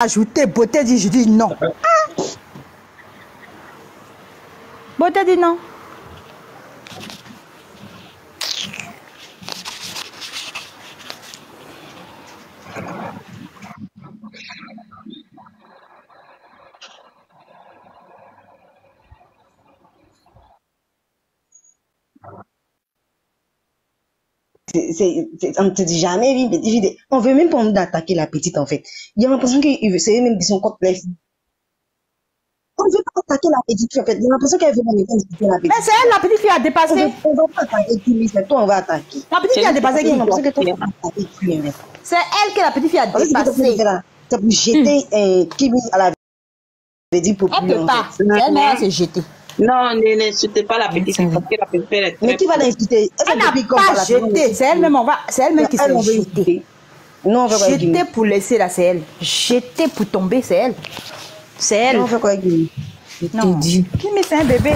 Ajouter, Beauté dit, je dis non. Ah. Beauté dit non. On te dit jamais, on veut même pas attaquer la petite en fait. Il y a l'impression que c'est même qui sont complexes. On ne veut pas attaquer la petite fille en fait. Il y a l'impression qu'elle veut même pas attaquer la petite. Mais c'est elle, la petite fille a dépassé. On va pas attaquer Kimi, c'est toi on va attaquer. La petite fille a dépassé qui? C'est elle que la petite fille a dépassé. C'est pour jeter Kimi à la petite pour elle peut pas. C'est elle-même s'est jetée. Non, n'insultez pas la petite fille parce que la petite fille est très... Mais qui va l'insulter? Elle n'a pas jeté. C'est elle-même, c'est elle-même qui s'est jetée. Non, on va pas jeter pour laisser là, c'est elle. Jeter pour tomber, c'est elle. C'est elle. Non, on fait quoi, Kimi? Non. Kimi, c'est un bébé.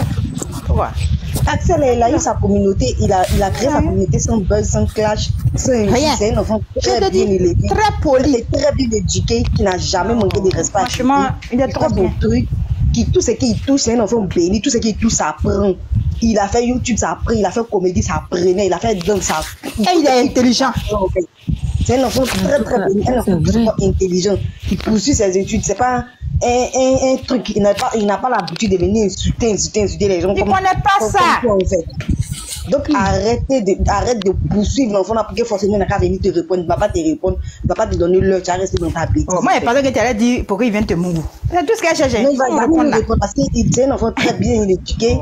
Axel, il a eu sa communauté, il a créé sa communauté sans buzz, sans clash, sans rien. C'est un enfant très bien élevé, très poli, très bien éduqué, qui n'a jamais manqué de respect. Franchement, il est trop bien. Tout ce qu'il touche, c'est un enfant béni, tout ce qu'il touche, ça prend. Il a fait YouTube, ça prend, il a fait comédie, ça prenait, il a fait danse, ça. Et il est intelligent. C'est un enfant très très béni, un enfant très intelligent, qui poursuit ses études, c'est pas un truc, il n'a pas l'habitude de venir insulter les gens. Il ne connaît pas ça. Donc arrête de poursuivre l'enfant pour que forcément il n'a qu'à venir te répondre, il ne va pas te répondre, il ne va pas te donner l'heure, tu vas rester dans ta bêtise. Moi, je pensais que tu allais dire pourquoi il vient te mourir. C'est tout ce qu'elle cherche. Non, il va jamais répondre parce qu'il est un enfant très bien éduqué.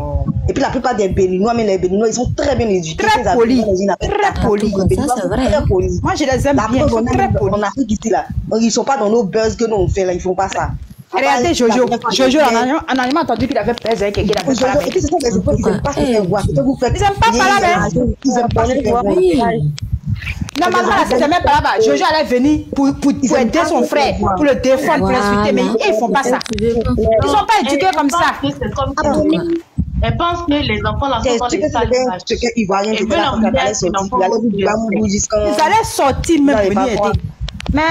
Et puis la plupart des Béninois, mais les Béninois, ils sont très bien éduqués. Très polis. Très polis. Très polis. Moi, je les aime bien. Ils sont très polis. En Afrique ici, là, ils ne sont pas dans nos buzz que nous on fait là, ils ne font pas ça. Regardez Jojo, on a entendu qu'il avait peur avec quelqu'un. Et puis c'est ça, ils n'aiment pas se faire voir. Ils n'aiment pas parler. Ils n'aiment pas se voir. Normalement, c'est jamais pas là-bas. Jojo allait venir pour aider son frère, pour le défendre, pour l'insulter, mais ils ne font pas ça. Ils ne sont pas éduqués comme ça. Elle pense que les enfants là sont dans les salles. Ils allaient sortir même venir aider. Mais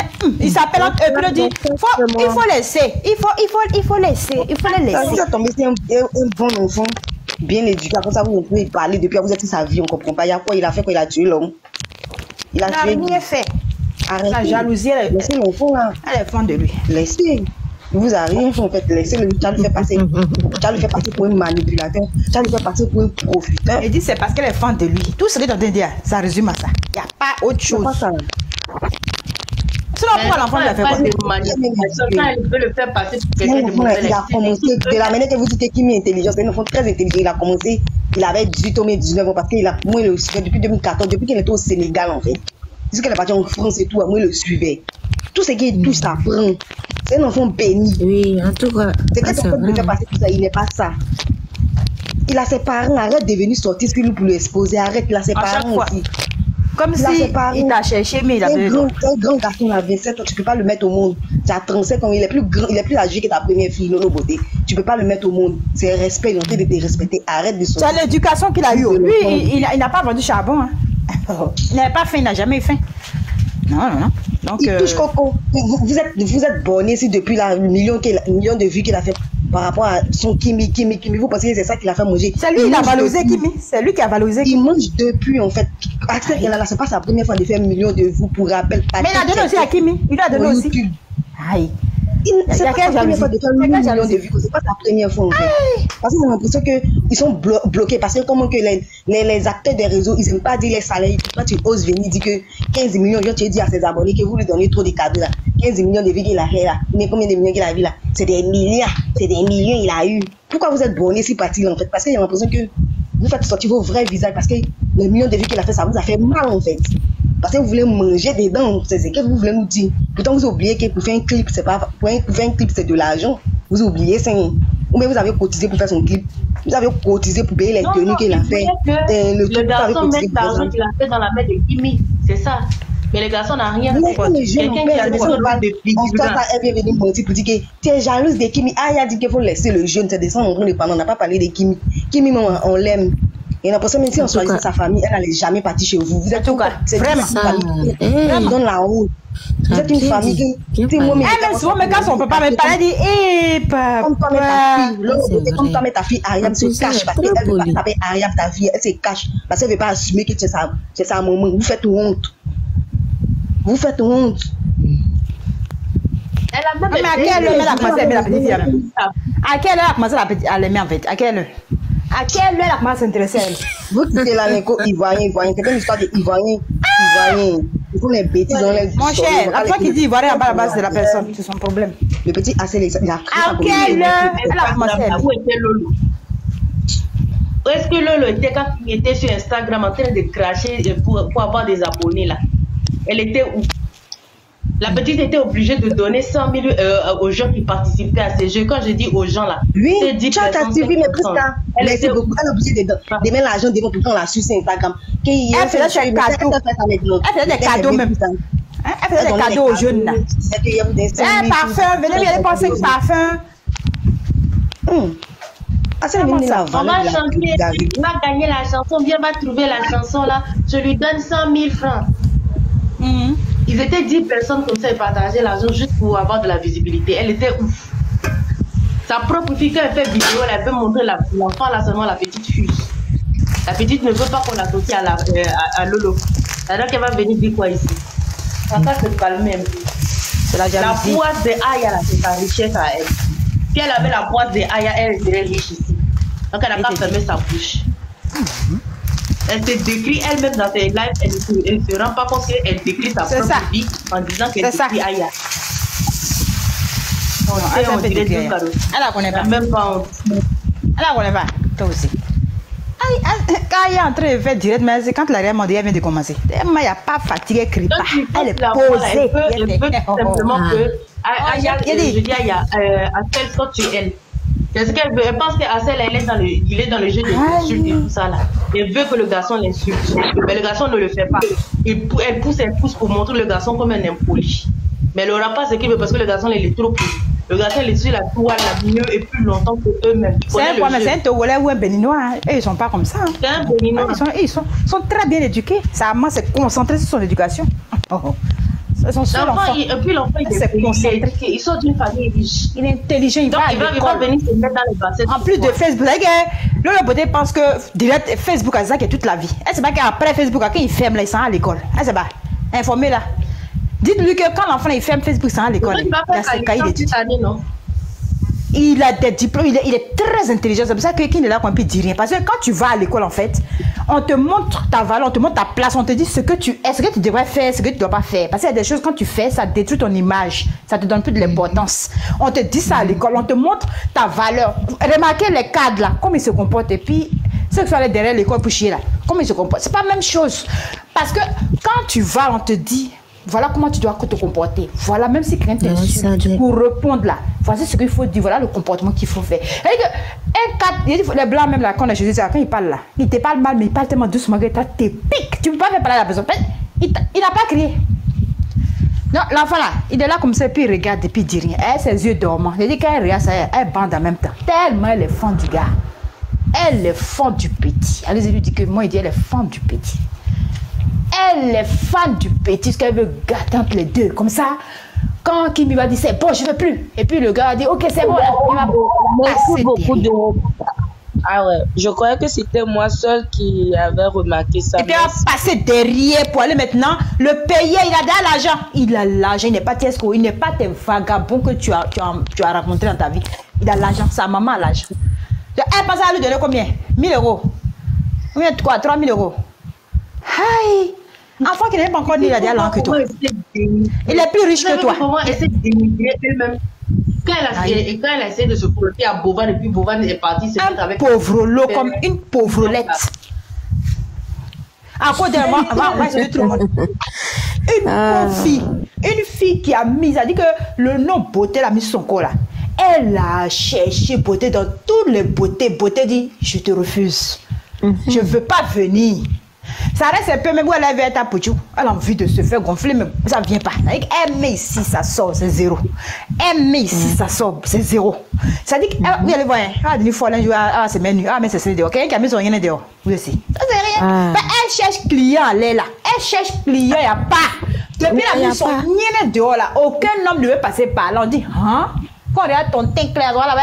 il s'appelle entre eux, il dit il faut laisser, il faut laisser, il faut les laisser. Vous êtes tombé sur un bon enfant, bien éduqué, comme ça vous pouvez parler depuis vous êtes sa vie, on ne comprend pas. Il y a quoi, il a fait quoi, il a tué l'homme. Il a rien fait. Arrêtez. La jalousie, laissez l'enfant là. Elle est fan de lui. Laissez. Vous avez rien fait en fait, laissez-le, tu vas le faire passer. Tu vas le faire passer pour un manipulateur, tu vas le faire passer pour un profiteur. Il dit c'est parce qu'elle est fan de lui. Tout ce que tu as dit, ça résume à ça. Il n'y a pas autre chose. Sinon, pourquoi l'enfant l'a fait quoi? Il veut le faire passer pour quelqu'un de mauvais. Il a commencé, de la manière que vous dites qu'il est intelligent, c'est un enfant très intelligent. Il a commencé, il avait 18 ans, 19 ans, parce qu'il a, moi, il le suivait depuis 2014, depuis qu'il était au Sénégal, en fait. Jusqu'à la partie en France et tout, moi, il le suivait. Tout ce qu'il touche, ça prend. C'est un enfant béni. Oui, en tout cas. C'est que ça peut faire passer tout ça, il n'est pas ça. Il a ses parents, arrête de venir sortir ce qu'il pour lui exposer, arrête, il a ses parents aussi. Comme si il t'a cherché, mais il a besoin. Un grand garçon à 27 ans, tu ne peux pas le mettre au monde. Tu as 37 ans, il est plus grand, il est plus âgé que ta première fille, Nono Beauté. Tu ne peux pas le mettre au monde. C'est respect, il est en train de te respecter. Arrête de sortir. C'est l'éducation qu'il a eue. Lui, il n'a pas vendu charbon. Hein. Il n'avait pas faim, il n'a jamais eu faim. Non. Donc, il touche Coco. Vous êtes borné si depuis le million de vues qu'il a fait par rapport à son Kimi. Vous pensez que c'est ça qu'il a fait manger? C'est lui qui a valorisé Kimi. C'est lui qui a valorisé Kimi. Il mange depuis en fait. C'est pas sa première fois de faire 1 million de vues pour rappel. Mais il a donné aussi à Kimi. Il lui a donné aussi. Aïe. C'est pas sa première fois de faire 1 million de vues. C'est pas sa première fois en fait. Parce que j'ai l'impression qu'ils sont bloqués. Parce que comment que les acteurs des réseaux, ils n'aiment pas dire les salaires. Toi, tu oses venir dire que 15 millions, tu as dit à ses abonnés que vous lui donnez trop de cadeaux là. 15 millions de vues qu'il a fait là. Mais combien de millions qu'il a vu là? C'est des milliards. C'est des millions il a eu. Pourquoi vous êtes bornés si parti là en fait? Parce que j'ai l'impression que vous faites sortir vos vrais visages. Parce que les millions de vues qu'il a fait, ça vous a fait mal en fait. Parce que vous voulez manger des dents, c'est ce que vous voulez nous dire. Pourtant, vous oubliez que pour faire un clip, c'est pas pour faire un clip, c'est de l'argent. Vous oubliez ça. Ou bien vous avez cotisé pour faire son clip. Vous avez cotisé pour payer les tenues qu'il a fait. Le garçon met l'argent qu'il a fait dans la main de Kimi, c'est ça. Mais le garçon n'a rien fait. Quelqu'un qui a des choses elle vient venir mentir pour dire que tu es jalouse de Kimi. Ah, il a dit qu'il faut laisser le jeune, c'est descendre en train de parler. On n'a pas parlé de Kimi. Kimi, on l'aime. Et l'impression même si on choisit sa famille, elle n'allait jamais partir chez vous. Vous êtes vraiment dans la honte. Vous êtes une famille qui... même souvent, mais quand son papa me parle, elle dit, hé, papa. Comme toi, mais ta fille, Ariam se cache parce qu'elle ne veut pas taper Ariam, ta fille, elle se cache parce qu'elle ne veut pas assumer que c'est sa maman. Vous faites honte. Vous faites honte. Mais à quelle heure elle a commencé à aimer la petite fille? À quelle heure elle a commencé à l'aimer en fait? À quelle heure? À quelle heure elle a commencé à s'intéresser à elle? Vous quittez la lingo ivoirien. C'est une histoire d'ivoirien. Ils font les bêtises dans les... Mon cher, la fois qui dit ivoirien en bas, là-bas, c'est la personne, c'est son problème. Le petit assez les... À quelle heure elle a commencé à aimer? Où était Lolo? Où est-ce que Lolo était quand il était sur Instagram en train de cracher pour avoir des abonnés là? Elle était où? La petite était obligée de donner 100 000 aux gens qui participaient à ces jeux. Quand je dis aux gens là, oui, tu as suivi, mais plus tard. Elle est obligée de mettre l'argent devant pour qu'on la suive sur Instagram. Elle faisait des cadeaux. Elle faisait des cadeaux même. Elle faisait des cadeaux aux jeunes là. Parfum, venez bien penser que parfum. On va chanter, il va gagner la chanson, viens va trouver la chanson là. Je lui donne 100 000 francs. Ils étaient 10 personnes comme ça et partageaient l'argent juste pour avoir de la visibilité. Elle était ouf. Sa propre fille, quand elle fait vidéo, elle peut montrer l'enfant là seulement la petite fille. La petite ne veut pas qu'on l'associe à Lolo. C'est-à-dire qu'elle va venir dire quoi ici? Ça va se calmer un peu. C'est la jalousie. La boîte de Aya là, c'est sa richesse à elle. Si elle avait la boîte de Aya, elle serait riche ici. Donc elle n'a pas fermé sa bouche. Elle se décrit elle-même dans ses lives, elle ne se rend pas compte qu'elle décrit sa propre vie en disant qu'elle décrit Aya. On dirait deux cadeaux. Elle la connaît pas. Même pas honte. Elle la connaît pas. Toi aussi. Quand elle est en train de faire direct, mais c'est quand la réelle mondiale vient de commencer. Elle n'est pas fatiguée, elle ne crie pas. Elle est posée. Elle veut simplement que Aya, je dis Aya, appelle toi tu es elle. Qu'est-ce qu'elle veut? Elle pense qu'Assel, il est dans le jeu de l'insulte et tout ça là. Elle veut que le garçon l'insulte. Mais le garçon ne le fait pas. Elle pousse pour montrer le garçon comme un impoli. Mais elle n'aura pas ce qu'il veut parce que le garçon il est trop poli. Le garçon il est sur la toile mieux et plus longtemps que eux-mêmes. C'est un quoi, mais c'est un Togolais ou un Béninois. Ils ne sont pas comme ça. C'est un Béninois. Ils sont très bien éduqués. Sa maman s'est concentrée sur son éducation. L'enfant, et puis l'enfant, il est concentré. Ils sont d'une famille riche. Il est intelligent, il va venir se mettre dans les bassins. En plus de Facebook, Lolo Beauté pense que direct Facebook, c'est ça qui est toute la vie. Elle sait pas qu'après Facebook, quand il ferme, il s'en va à l'école. Elle sait pas. Informez là. Dites-lui que quand l'enfant il ferme Facebook, il s'en va à l'école. Il va faire sa licence cette année, non? Il a des diplômes, il est très intelligent. C'est pour ça que qui est là qu'on peut dire rien. Parce que quand tu vas à l'école, en fait, on te montre ta valeur, on te montre ta place, on te dit ce que tu es, ce que tu devrais faire, ce que tu ne dois pas faire. Parce qu'il y a des choses, quand tu fais, ça détruit ton image, ça te donne plus de l'importance. On te dit ça à l'école, on te montre ta valeur. Remarquez les cadres là, comment ils se comportent. Et puis, ceux qui sont allés derrière l'école pour chier là, comment ils se comportent. C'est pas la même chose. Parce que quand tu vas, on te dit, voilà comment tu dois te comporter. Voilà, même si quelqu'un t'insulte, pour répondre là, voici ce qu'il faut dire, voilà le comportement qu'il faut faire. Les blancs, même là, quand on a choisi ça, quand il parle là, il te parle mal, mais il parle tellement doucement que tu te piques. Tu ne peux pas faire parler à la personne. Il n'a pas crié. Non, l'enfant là, il est là comme ça, puis il regarde et puis il dit rien. Elle, ses yeux dormants. Il dit qu'elle regarde ça, elle bande en même temps. Tellement elle est fan du gars. Elle est fan du petit. Allez, lui dit que moi, il dit elle est fan du petit. Elle est fan du petit, ce qu'elle veut gâter entre les deux. Comme ça, quand Kimi va dire c'est bon, je ne veux plus. Et puis le gars va dire ok, c'est bon. Il va passer beaucoup de... Ah ouais, je croyais que c'était moi seul qui avait remarqué ça. Et puis il va passer derrière pour aller maintenant le payer. Il a de l'argent. Il a l'argent, il n'est pas tes il n'est pas tes vagabonds que tu as rencontrés dans ta vie. Il a l'argent, sa maman a l'argent. Elle pense à lui donner combien? 1000 euros. Combien de quoi? 3000 euros. Aïe! Enfant qui n'est pas encore né, il a déjà l'an que toi. Il est plus riche que toi. Comment essaie de dénigrer elle-même? Quand elle a essayé de se coloquer à Bovan et puis Bovan est parti se mettre avec... Un pauvre lot comme une pauvrelette. À cause de moi, c'est tout le monde. Une pauvre fille. Une fille qui a mis, ça dit que le nom beauté, elle a mis son corps là. Elle a cherché beauté dans toutes les beautés. Beauté dit, je te refuse. Je ne veux pas venir. Ça reste un peu, même où elle avait été à Pouchou. Elle a envie de se faire gonfler, mais ça ne vient pas. Elle met ici, ça sort, c'est 0. Elle met ici, ça sort, c'est 0. Ça dit que, oui, elle voit, elle dit folle un jour, c'est menu, mais c'est dehors. Quelqu'un qui a mis son rien dehors. Vous aussi. Ça, c'est rien. Elle cherche client, elle est là. Elle cherche client, il n'y a pas. Depuis la nuit, son niais dehors là, aucun homme ne veut passer par là. On dit, hein? Quand on regarde ton teint clair, voilà,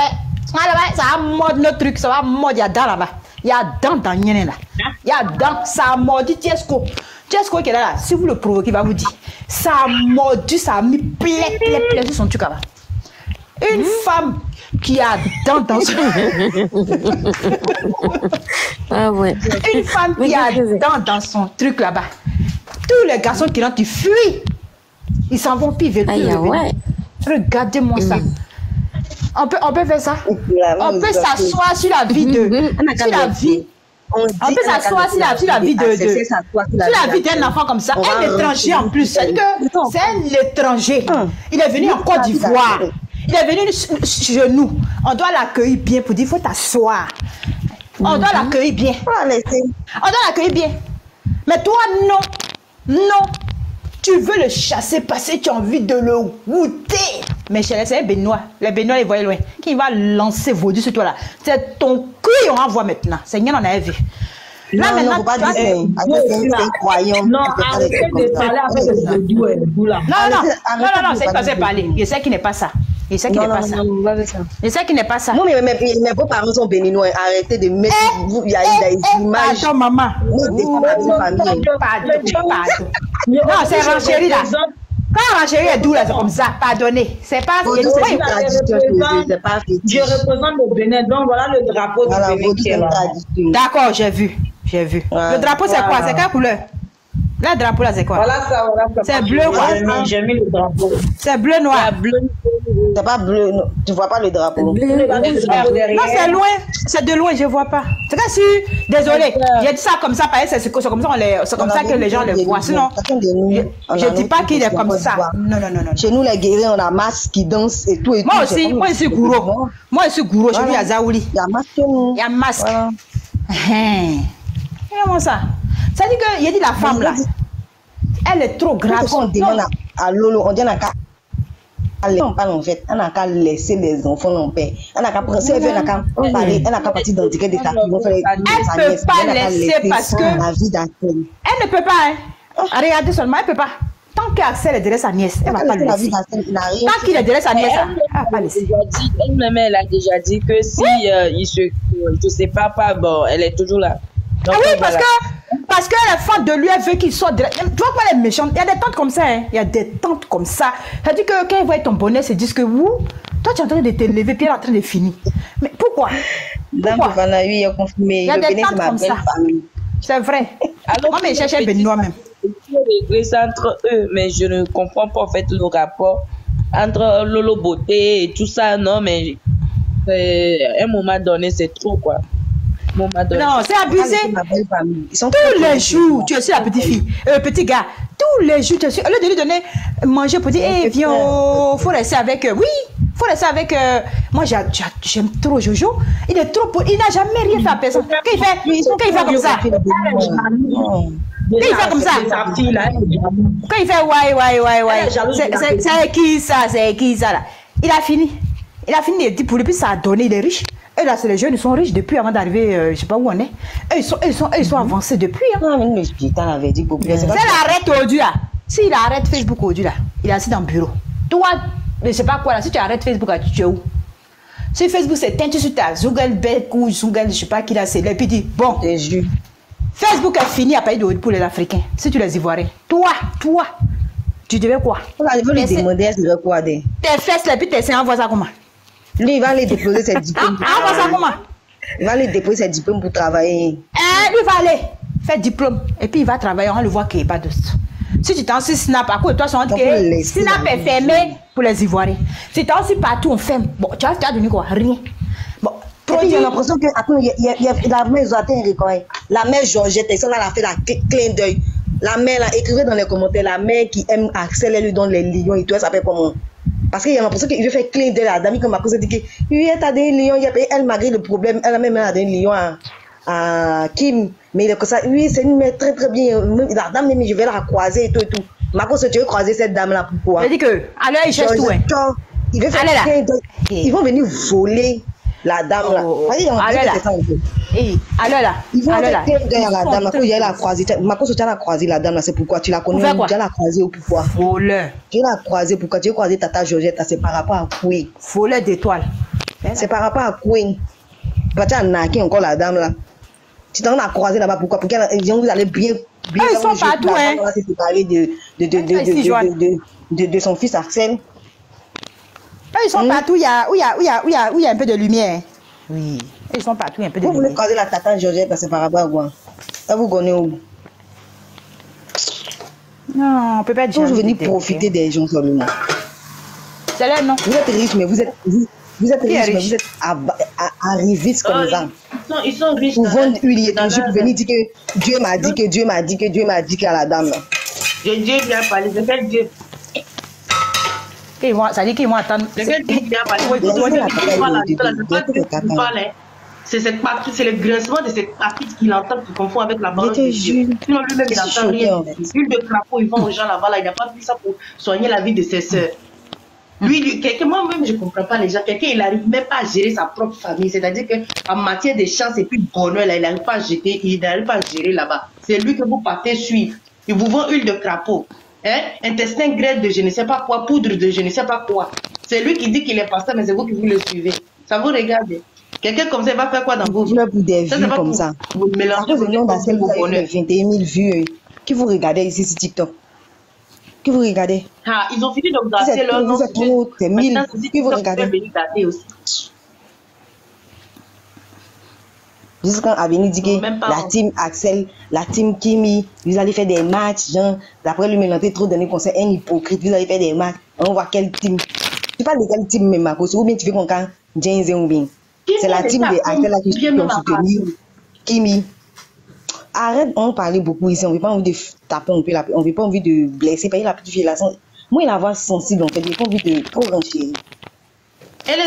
ça va mordre notre truc, ça va mordre, il y a dents là-bas. Il y a dents dans niais là. Il y a dents, ça a mordu Tiesco. Tiesco qui est là, si vous le provoquez, il va vous dire, ça a mordu, ça a mis plein sur son truc là-bas. Une femme qui a dents dans son... Ah ouais. Une femme qui a dents dans son truc là-bas. Tous les garçons qui rentrent, ils fuient. Ils s'en vont, puis ils veulent plus revenir. Regardez-moi ça. On peut faire ça. On peut s'asseoir sur la vie de... Sur la vie. On peut s'asseoir sur la vie de... Sur la vie d'un enfant comme ça. Un étranger en plus. C'est un étranger. Il est venu en Côte d'Ivoire. Il est venu chez nous. On doit l'accueillir bien pour dire, il faut t'asseoir. On doit l'accueillir bien. On doit l'accueillir bien. Mais toi, non. Non. Tu veux le chasser parce que tu as envie de le goûter. Mais chez c'est un Béninois. Les Béninois, ils voient loin. Qui va lancer Vaudou sur toi là. C'est ton cul, on va voir maintenant. C'est rien, on avait vu. Là, non, maintenant, non, pas dire c'est incroyable. Non, arrêtez de parler avec le Vaudou et Vaudou là. Non, c'est pas ça parler. Je sais qu'il n'est pas ça. Je sais qu'il n'est pas ça. Je sais qu'il n'est pas ça. Non, mais mes beaux-parents sont béninois. Arrêtez de mettre. Il y a des images. Attends, maman. Pardon. Non, c'est Ranchéri là. Quand Ranchéri est doux là, c'est comme ça. Pardonnez. C'est pas. Je représente le Bénin, donc voilà le drapeau du Bénin qui est là. D'accord, j'ai vu. Le drapeau, c'est quoi? C'est quelle couleur? Le drapeau là, c'est quoi? Voilà ça. C'est bleu quoi? J'ai mis le drapeau. C'est bleu noir. C'est pas bleu, non. Tu vois pas le drapeau. Non, c'est loin. C'est de loin, je vois pas. C'est que si, désolé, j'ai dit ça comme ça, parce que c'est comme ça que les gens le voient. Sinon, je dis pas qu'il est comme ça. Non. Chez nous, les guerriers, on a masque qui danse et tout. Moi aussi, moi je suis gourou. Chez nous, il y a Zaouli. Il y a masque. Il y a masque. Comment ça? Ça dit que, il a dit la femme là, elle est trop grave. On demande à Lolo, on dit on a qu'à en fait, on a qu'à laisser les enfants en paix. On a qu'à penser, on a qu'à parler, on a qu'à partir d'indiquer des tapis. Elle ne peut pas laisser parce que elle ne peut pas. Regardez seulement, elle ne peut pas. Tant qu'Axel est derrière sa nièce, elle ne va pas le laisser. Tant qu'il est derrière sa nièce, elle ne va pas le laisser. Elle-même, elle a déjà dit que si il se, je sais pas, bon, elle est toujours là. Donc, ah oui, parce que la femme de lui, elle veut qu'il soit... Tu vois quoi, elle est méchante. Il y a des tantes comme ça, hein. Il y a des tantes comme ça. Ça dit que quand ils voient ton bonnet, ils se disent que toi, tu es en train de te lever, puis elle est en train de finir. Mais pourquoi? Il y a des tantes comme ça. C'est vrai. Alors, moi, mais je cherche Benoît même. C'est entre eux, mais je ne comprends pas en fait le rapport entre Lolo Beauté et tout ça. Non, mais à un moment donné, c'est trop, quoi. Non, c'est abusé. Tous les jours, tu es sur la petite fille, petit gars. Tous les jours, tu es sur. Au lieu de lui donner manger pour dire, eh, viens, faut rester avec. Oui, faut rester avec. Moi, j'aime trop Jojo. Il est trop. Il n'a jamais rien fait à personne. Quand il fait comme ça. Quand il fait comme ça. Quand il fait ouais. C'est qui ça là? Il a fini de dire pour lui, puis ça a donné, il est riche. Et là, c'est les jeunes, ils sont riches depuis avant d'arriver, je ne sais pas où on est. Ils sont avancés depuis. Hein. C'est l'arrête aujourd'hui là. S'il arrête Facebook aujourd'hui là, il est assis dans le bureau. Toi, je ne sais pas quoi là, si tu arrêtes Facebook là, tu es où? Si Facebook c'est teinté sur ta Zuckerberg ou Zuckerberg, je ne sais pas qui là, c'est là, puis dit, bon, Facebook a fini à payer pour les Africains, si tu les Ivoiriens. Toi, tu devais quoi? Il veut lui demander, elle devait quoi? Tes fesses là, puis tes seins, envoie ça comment? Lui, il va aller déposer ses diplômes. Il va aller déposer ses diplômes pour travailler. Lui va aller faire diplôme. Et puis il va travailler. On le voit qu'il n'y a pas de... Si tu t'en suis Snap, à quoi toi, Snap est fermé pour les Ivoiriens. Si tu t'en suis partout, on ferme. Bon, tu as donné quoi? Rien. Bon, j'ai l'impression que la mère Zoatin, la mère Georgette, elle a fait la clin d'œil. La mère, là, écrivez dans les commentaires, la mère qui aime Axel, elle lui donne les lions et tout, elle s'appelle comment? Parce qu'il y a l'impression qu'il veut faire clin d'œil à la dame, comme à cause de dire que oui, elle a donné un lion, elle malgré le problème, elle a même donné un lion à Kim. Mais il est comme ça, oui, c'est une mère très très bien. La dame, je vais la croiser et tout et tout. Mais à cause de tu veux croiser cette dame-là, pourquoi? Elle dit que, alors il cherche tout, hein. Il veut faire clin d'œil. Ils vont venir voler la dame là. alors là. Ils vont avec la dame. Il y a la croisée. Marco, tu as la croisée, la dame là. C'est pourquoi tu la connais. Tu as la croisée ou pourquoi? Voleur. Tu as la croisée pourquoi? Tu as croisé Tata Georgette. C'est par rapport à Queen. Voleur d'étoiles. C'est par rapport à Queen. Tu as naqué encore la dame là. Tu t'en as croisé là-bas pourquoi? Pour qu'elle vous allez bien. Ils sont partout, hein. On va se séparer de son fils Axel. Ils sont partout, il y a un peu de lumière. Oui, ils sont partout, il y a un peu de lumière. Vous voulez croiser la Tata Georgette, c'est par rapport à quoi? Ça vous connaissez où? Non, on ne peut pas dire. Vous venez profiter des gens seulement. C'est là, non? Vous êtes riche, mais vous êtes riche, mais vous êtes arrivistes comme ça. Ils sont riches. Pour vendre huile et tout, pour venir dire que Dieu m'a dit, que Dieu m'a dit, que Dieu m'a dit qu'à la dame. Dieu vient parler, c'est quel Dieu? Ça dit qu'ils vont attendre. C'est cette partie, c'est le grincement de cette partie qu'il entend, qu'il confond avec la parole de Dieu. Sinon lui-même, il n'entend rien. L'huile de crapaud, ils vont aux gens là-bas, là, il n'a pas pris ça pour soigner la vie de ses sœurs. Moi-même, je ne comprends pas les gens. Quelqu'un, il n'arrive même pas à gérer sa propre famille. C'est-à-dire qu'en matière de chance et puis de bonheur, là, il n'arrive pas à jeter, il n'arrive pas à gérer là-bas. C'est lui que vous partez suivre. Il vous vend huile de crapaud. Intestin grêle de je ne sais pas quoi, poudre de je ne sais pas quoi. C'est lui qui dit qu'il est pasteur, mais c'est vous qui vous le suivez. Ça vous regarde. Quelqu'un comme ça, il va faire quoi dans vos vies? Pour des vues comme ça. Vous mélangez vos noms d'Axel, vous avez 21 000 vues. Qui vous regardez ici sur TikTok? Qui vous regardez? Ah, ils ont fini de gratter leur nom. Vous êtes trop, c'est 1000. Qui vous regardez? Juste quand Avenue dit que la team Axel, la team Kimi, vous allez faire des matchs, genre, d'après lui, il trop donné conseil, un hypocrite, vous allez faire des matchs, on voit quelle team. Tu parles de quelle team, même, Marcos, ou bien tu fais qu'on quand James ou bien. C'est la team de Axel là qui peut soutenir Kimi. Arrête, on parlait beaucoup ici, on veut pas envie de taper un peu, on veut pas envie de blesser, parce que la petite fille là, moi, il a la voix sensible, en fait, il n'a pas envie de trop renchérir. Elle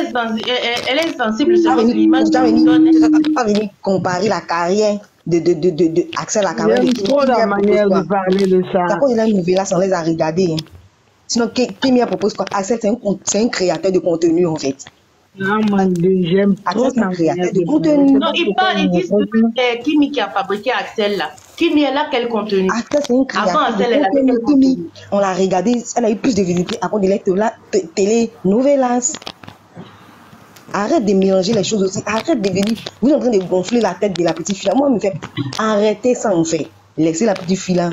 est sensible sur l'image de personne. Tu n'as pas venir comparer la carrière de Axel à la carrière de Kimi. Trop la manière de parler de ça. D'accord, il a une nouvelle, on les a regardés. Sinon, Kimi propose quoi? Axel, c'est un créateur de contenu, en fait. Non, man, j'aime trop Axel, c'est un créateur de contenu. Non, ils disent que c'est Kimi qui a fabriqué Axel, là. Kimi, elle a quel contenu? Axel, c'est un créateur Avant, Axel, elle avait de contenu. Kimi, on l'a regardé, elle a eu plus de visibilité à cause de la télé-novelas. Arrête de mélanger les choses aussi. Arrête de venir. Vous êtes en train de gonfler la tête de la petite fille. Moi, je me fais arrêter ça, en fait. Laissez la petite fille là.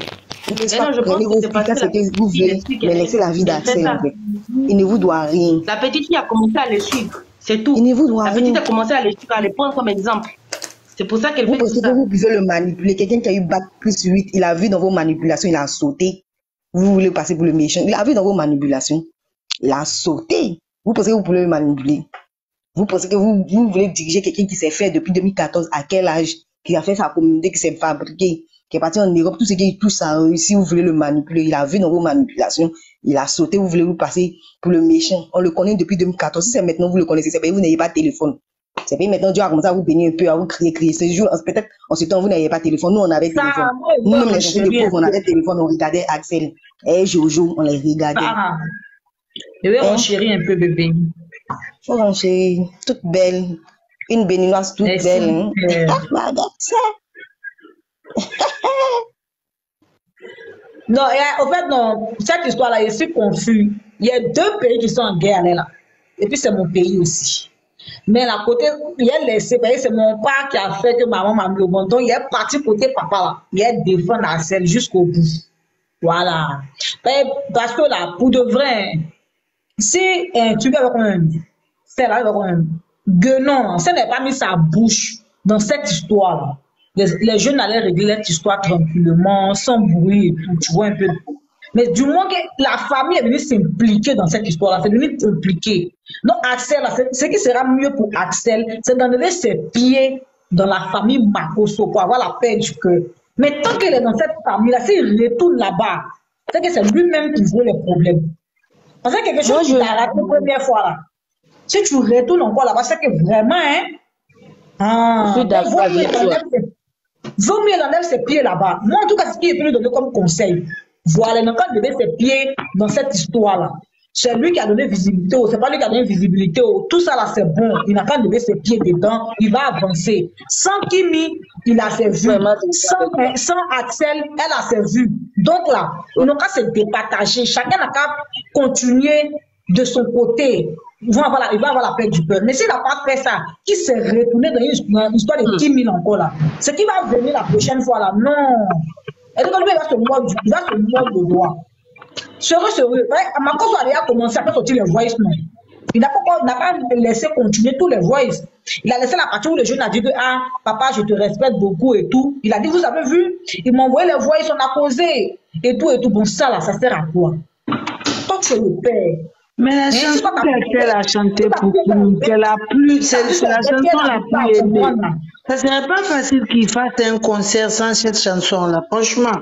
Prenez vos filles, c'est que vous voulez, mais laissez la vie d'Axel, en fait. Il ne vous doit rien. La petite fille a commencé à le suivre. C'est tout. Il ne vous doit rien. La petite a commencé à le suivre, à le prendre comme exemple. C'est pour ça qu'elle fait tout ça. Vous pouvez le manipuler. Quelqu'un qui a eu bac plus 8, il a vu dans vos manipulations, il a sauté. Vous voulez passer pour le méchant. Il a vu dans vos manipulations. Il a sauté. Vous pensez que vous pouvez le manipuler. Vous pensez que vous voulez diriger quelqu'un qui s'est fait depuis 2014, à quel âge, qui a fait sa communauté, qui s'est fabriqué, qui est parti en Europe, tout ce qui touche ça a réussi, vous voulez le manipuler. Il a vu dans vos manipulations, il a sauté, vous voulez vous passer pour le méchant. On le connaît depuis 2014. Si c'est maintenant vous le connaissez, c'est parce que vous n'avez pas de téléphone. C'est pas maintenant Dieu a commencé à vous bénir un peu, à vous crier. Ce jour, peut-être en ce temps, vous n'avez pas de téléphone. Nous, on avait téléphone. Nous-mêmes, les gens de pauvres, on avait téléphone, on regardait Axel et Jojo, on les regardait. Je vais renchérir un peu, bébé. Faut renchérir, toute belle. Une béninoise toute belle. Non, en fait, non, cette histoire-là, je suis confus. Il y a deux pays qui sont en guerre, là. Et puis, c'est mon pays aussi. Mais la côté, il a laissé, c'est mon père qui a fait que maman m'a mis au bon. Donc, il est parti côté papa, là. Il est défendre Axel jusqu'au bout. Voilà. Parce que là, pour de vrai, si tu veux avoir un c'est là, Guenon, ça n'est pas mis sa bouche dans cette histoire-là. Les jeunes allaient régler cette histoire tranquillement, sans bruit et tout, tu vois un peu. Mais du moins que la famille est venue s'impliquer dans cette histoire-là, c'est venu s'impliquer. Donc Axel, ce qui sera mieux pour Axel, c'est d'enlever ses pieds dans la famille Makosso pour avoir la paix du cœur. Mais tant qu'il est dans cette famille-là, s'il retourne là-bas, c'est que c'est lui-même qui voit les problèmes. Parce que quelque chose qui t'a raté la première fois là. Si tu retournes encore là-bas, c'est que vraiment, hein. Je suis d'accord avec toi. Vaut mieux enlever ses pieds là-bas. Moi, en tout cas, ce qui est venu donner comme conseil, voilà, il n'a pas lever ses pieds dans cette histoire-là. c'est lui qui a donné visibilité, c'est pas lui qui a donné visibilité. Tout ça là, c'est bon. Il n'a pas levé ses pieds dedans, il va avancer. Sans Kimi, il a ses vues. Sans Axel, elle a ses vues. Donc là, ils n'ont qu'à se départager. Chacun n'a qu'à continuer de son côté. Il va avoir la paix du peuple. Mais s'il n'a pas fait ça, qu'il s'est retourné dans une histoire de 10 000 encore là, ce qui va venir la prochaine fois là, non. Et donc, lui, il va se mordre le doigt. Sérieux. Marcos a commencé à sortir les voice, non. Il n'a pas laissé continuer tous les voice. Il a laissé la partie où le jeune a dit que, ah, papa, je te respecte beaucoup et tout. Il a dit, vous avez vu, il m'a envoyé les voice, on a causé. Et tout. Bon, ça là, ça sert à quoi? Tant que c'est le père. Mais la chanson qu'elle a chantée pour nous, c'est la chanson la plus aimée. Ça serait pas facile qu'il fasse un concert sans cette chanson-là, franchement.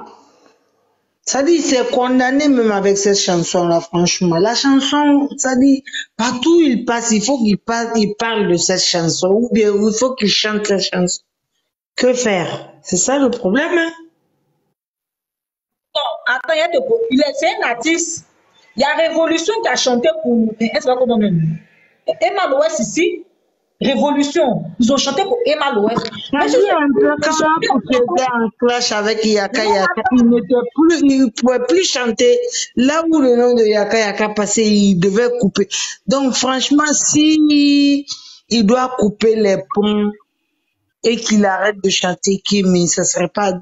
Ça dit, il s'est condamné même avec cette chanson-là, franchement. La chanson, ça dit, partout où il passe, il faut qu'il parle de cette chanson, ou bien il faut qu'il chante cette chanson. Que faire? C'est ça le problème, hein? Non, attends, c'est un artiste. Il y a Révolution qui a chanté pour... Est-ce que comment même? Emma Loès ici, Révolution. Ils ont chanté pour Emma Loès. Mais je quand il était en clash avec Yaka, il ne pouvait plus chanter. Là où le nom de Yaka passait, il devait couper. Donc franchement, si il doit couper les ponts et qu'il arrête de chanter Kimi, ça serait pas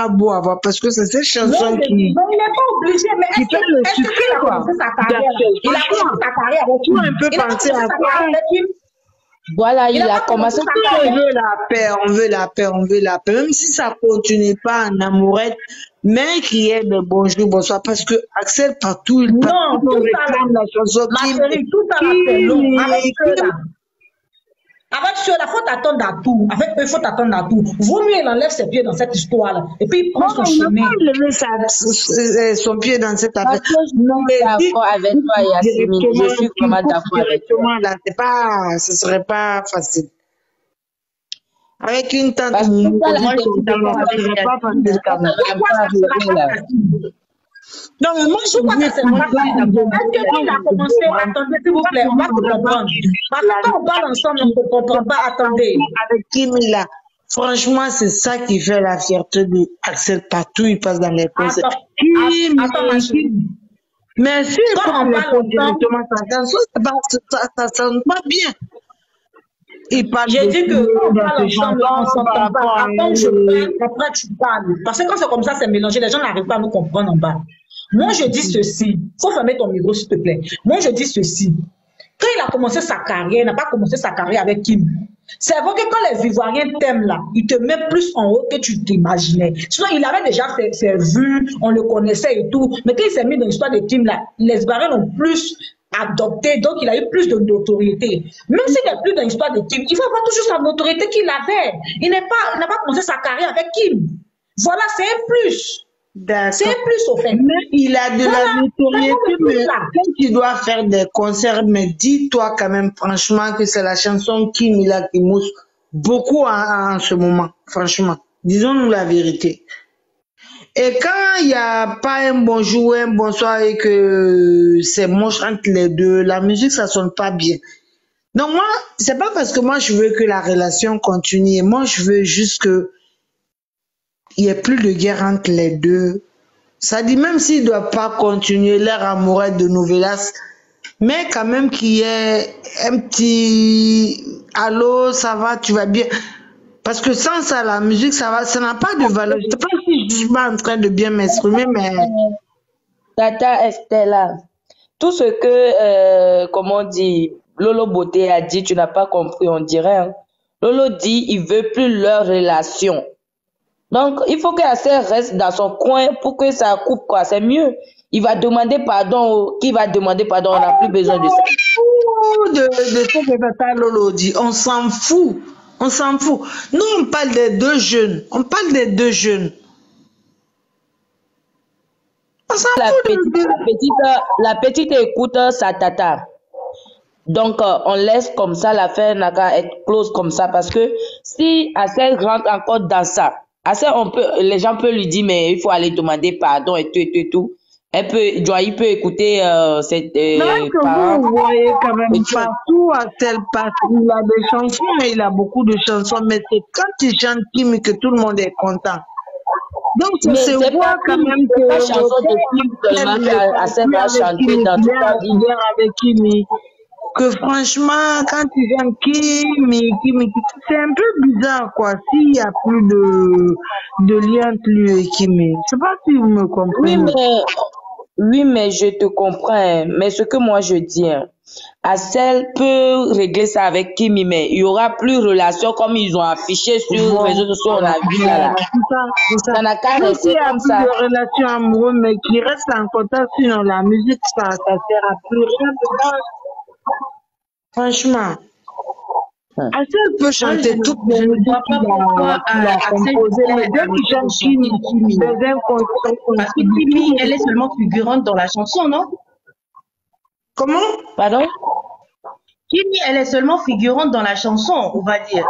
beau à voir parce que c'est cette chanson qui... Non, il n'est pas obligé, mais est-ce qu'il a commencé sa carrière? Il a commencé sa carrière avec Kimi. Un peu penser à quoi? Voilà, il a commencé. On veut la paix. Même si ça continue pas en amourette, mais qu'il y ait de bonjour, bonsoir, parce que Axel partout, il parle tout la chanson Kimi. Tout ça là, c'est long. Avec ceux-là, il faut t'attendre à tout. Avec eux, il faut t'attendre à tout. Vaut mieux il enlève ses pieds dans cette histoire-là. Et puis il prend son chemin. Il ne peut pas lever son pied dans cette affaire. Non, mais d'accord avec toi, Yasmine. Je suis vraiment d'accord avec toi. Ce ne serait pas facile. Avec une tante, ce ne serait pas facile quand même. Non, mais moi, je crois que c'est pas facile. Est-ce que il a commencé? Attendez, s'il vous plaît, on va vous comprendre. Parce que quand on parle ensemble, on ne peut comprendre pas. Attendez. Avec Kimi là, franchement, c'est ça qui fait la fierté de Axel partout. Il passe dans les concerts. Attends, ma chérie. Mais si on parle directement ça sonne pas bien. J'ai dit que quand on parle ensemble, on s'entend pas. Après, je parle, après tu parles. Parce que quand c'est comme ça, c'est mélangé. Les gens n'arrivent pas à nous comprendre en bas. Moi, je dis ceci. Faut fermer ton micro, s'il te plaît. Moi, je dis ceci. Quand il a commencé sa carrière, il n'a pas commencé sa carrière avec Kim. C'est vrai que quand les Ivoiriens t'aiment là, ils te mettent plus en haut que tu t'imaginais. Sinon, il avait déjà ses vues, on le connaissait et tout. Mais quand il s'est mis dans l'histoire de Kim là, les Ivoiriens ont plus adopté, donc il a eu plus de notoriété. Même s'il n'est plus dans l'histoire de Kim, il va avoir toujours sa notoriété qu'il avait. Il n'a pas commencé sa carrière avec Kim. Voilà, c'est un plus. C'est un plus au fait. Mais il a de la notoriété, mais quand tu dois faire des concerts, mais dis-toi quand même franchement que c'est la chanson Kim là qui mousse beaucoup en ce moment, franchement. Disons-nous la vérité. Et quand il n'y a pas un bonjour, un bonsoir et que c'est moche entre les deux, la musique ça sonne pas bien. Donc moi, c'est pas parce que moi je veux que la relation continue, moi je veux juste que il n'y a plus de guerre entre les deux. Ça dit même s'ils ne doivent pas continuer leur amour de Nouvelas, mais quand même qu'il y ait un petit allô, ça va, tu vas bien. Parce que sans ça, la musique, ça n'a pas de valeur. Je ne sais pas si je suis pas en train de bien m'exprimer, mais... Tata Estella, tout ce que, comment on dit, Lolo Beauté a dit, tu n'as pas compris, on dirait. Hein. Lolo dit, il ne veut plus leur relation. Donc, il faut qu'Assel reste dans son coin pour que ça coupe, quoi. C'est mieux. Il va demander pardon. Qui va demander pardon? On n'a plus besoin de ça. De ce que Tata Lolo dit. On s'en fout. On s'en fout. Nous, on parle des deux jeunes. On parle des deux jeunes. On s'en fout. La petite écoute sa tata. Donc, on laisse comme ça, l'affaire n'a qu'à être close comme ça. Parce que si Assel rentre encore dans ça, les gens peuvent lui dire, mais il faut aller demander pardon et tout. il peut écouter ses Mais que parents. vous voyez quand même Et tu- partout à tel passe, il a des chansons, mais il a beaucoup de chansons, mais c'est quand il chante Kim que tout le monde est content. Donc ça Mais se c'est voit pas quand Kim, même c'est que pas chanson de Kim seulement qu'Assel va chanter dans toute sa vie. vient avec Kimi. Que franchement, quand tu viens Kimi, c'est un peu bizarre quoi, s'il n'y a plus de lien entre lui et Kimi. Je sais pas si vous me Oui, comprenez. mais je te comprends. Hein. Mais ce que moi je dis, hein, Assel peut régler ça avec Kimi, mais il y aura plus relation comme ils ont affiché sur les réseaux sociaux. On a vu ça là. Ça n'a qu'à Même rester s'il y a comme plus ça. de relations amoureuses, mais qui restent en contact, sinon la musique, ça sert à plus rien dedans. Franchement. Assel peut chanter toutes les je ne musiques vois pas pourquoi qu'il a Axel composées, mais devrait dès arrêter qu'il de chante chanter Kimi. des inconscients, Parce que Kimi, elle est seulement figurante dans la chanson, non? Comment? Pardon? Kimi, elle est seulement figurante dans la chanson, on va dire.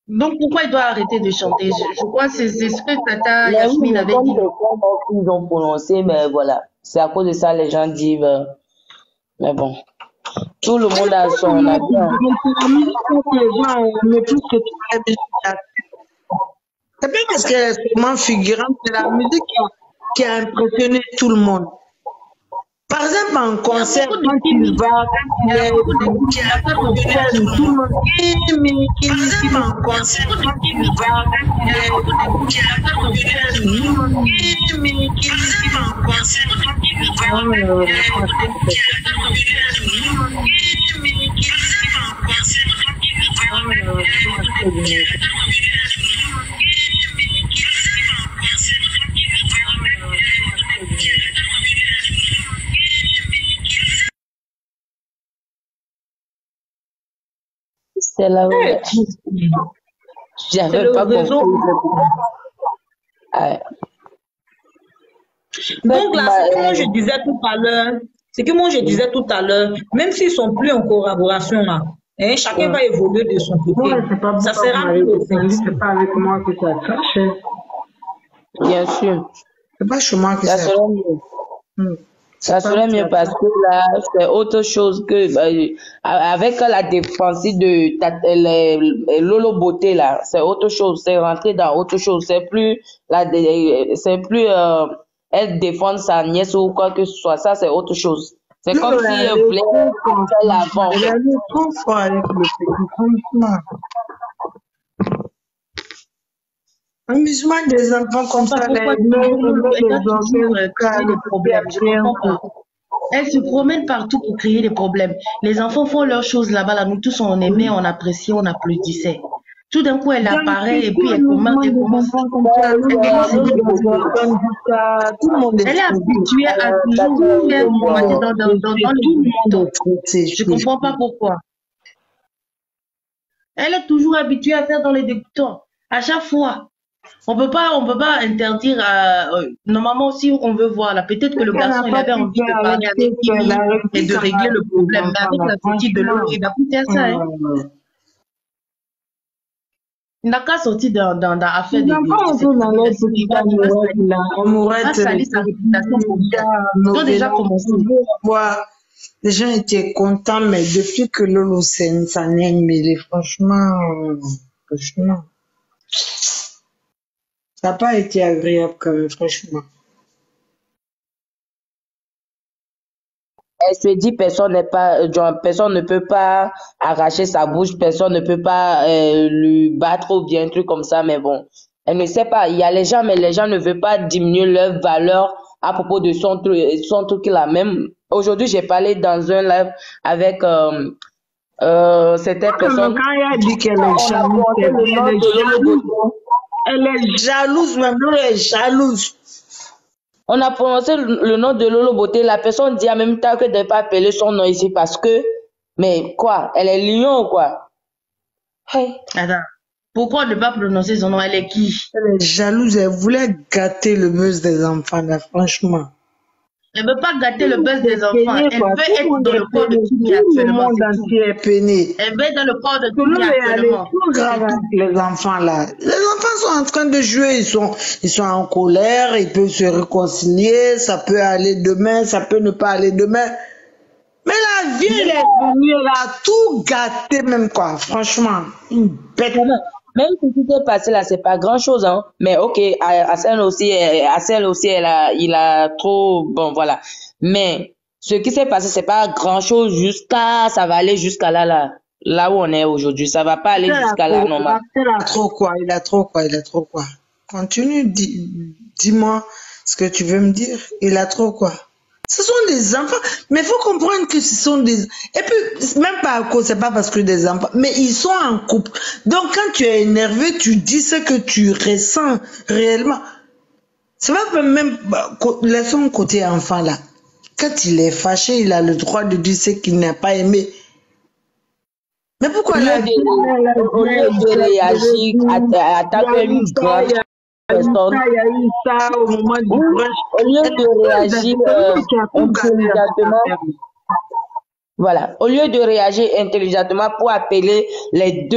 Donc pourquoi il doit arrêter de chanter? Je crois que c'est ce que Tata Mais oui, Yasmine mais avait comme dit. les femmes qu'ils ont prononcé, mais voilà. C'est à cause de ça les gens disent. Mais bon. Tout le monde a son avis. Hein. La musique, les gens aiment plus que toute la musique. C'est pas parce qu'elle est seulement figurante, c'est la musique qui a impressionné tout le monde. Par exemple, en concert, quand il va, quand il est tout le monde dit, par exemple, en concert, quand il va, quand il est tout le monde C'est là où j'avais pas compris. Ouais. Donc là, ce que moi je disais tout à l'heure, même s'ils sont plus en collaboration là, hein, chacun va évoluer de son côté. Ouais, c'est pas Ça pourquoi sera vous m'avez plus dit, c'est pas avec moi que ça crache. Bien sûr. C'est pas chez moi que Ça ça serait mieux. Ça serait mieux parce que là, c'est autre chose que avec la défensive de Lolo Beauté là, c'est autre chose, c'est rentré dans autre chose, c'est plus elle défend sa nièce ou quoi que ce soit, ça c'est autre chose. C'est Non, comme si elle voulait faire l'avant. Elle est trop fort avec le petit, franchement. Amusement des enfants comme ça, Pourquoi les organes, créer des problèmes? Je comprends pas. Elle se promène partout pour créer des problèmes. Les enfants font leurs choses là-bas, là, nous tous on aimait, on appréciait, on applaudissait. Tout d'un coup, elle apparaît et puis elle commence. Elle est habituée à toujours faire dans tout le monde. Je comprends pas pourquoi. Elle est toujours habituée à faire dans les débutants. À chaque fois. On peut pas interdire normalement si on veut voir là, peut-être que le garçon il avait envie de parler avec Kimi et de régler le problème. Mais avec la sortie de l'eau, il n'a plus faire ça. Hein. Il n'a qu'à sortir dans l'affaire de ils ont déjà commencé. Les gens étaient contents, mais depuis que Lolo s'en est mêlé, franchement. Ça n'a pas été agréable quand même, franchement. Elle se dit personne ne peut pas arracher sa bouche, personne ne peut pas lui battre ou bien un truc comme ça, mais bon, elle ne sait pas. Il y a les gens, mais les gens ne veulent pas diminuer leur valeur à propos de son truc là. Même aujourd'hui, j'ai parlé dans un live avec certaines personnes. Quand elle a dit qu'elle est jalouse, même elle est jalouse. On a prononcé le nom de Lolo Beauté. La personne dit en même temps que de ne pas appeler son nom ici parce que, mais quoi, elle est lion ou quoi? Hey. Attends, pourquoi ne pas prononcer son nom? Elle est qui? Elle est jalouse, elle voulait gâter le buzz des enfants, là, franchement. Elle ne veut pas gâter le buzz des enfants. Elle veut être dans le corps de Kimi Tout le actuellement. monde entier est peiné. Elle veut être dans le corps de Tout le Kimi monde est allé actuellement. trop grave avec les enfants là. Les enfants sont en train de jouer, ils sont en colère, ils peuvent se réconcilier, ça peut aller demain, ça peut ne pas aller demain. Mais la vie, elle est venue, elle a tout gâté même quoi, franchement. Une bête. Même ce qui s'est passé là, c'est pas grand chose, hein. Mais ok, Assel aussi, il a trop, bon, voilà. Mais ce qui s'est passé, c'est pas grand chose ça va aller jusqu'à là où on est aujourd'hui. Ça va pas aller jusqu'à là, normal. Il a trop quoi. Continue, dis-moi ce que tu veux me dire. Il a trop quoi. Ce sont des enfants, mais il faut comprendre que ce sont des... Et puis, même pas à cause, c'est pas parce que des enfants, mais ils sont en couple. Donc, quand tu es énervé, tu dis ce que tu ressens réellement. C'est pas même... Laissons côté enfant, là. Quand il est fâché, il a le droit de dire ce qu'il n'a pas aimé. Mais pourquoi au lieu de réagir, attaquer une grande personne, au lieu de réagir intelligemment, voilà, au lieu de réagir intelligemment pour appeler les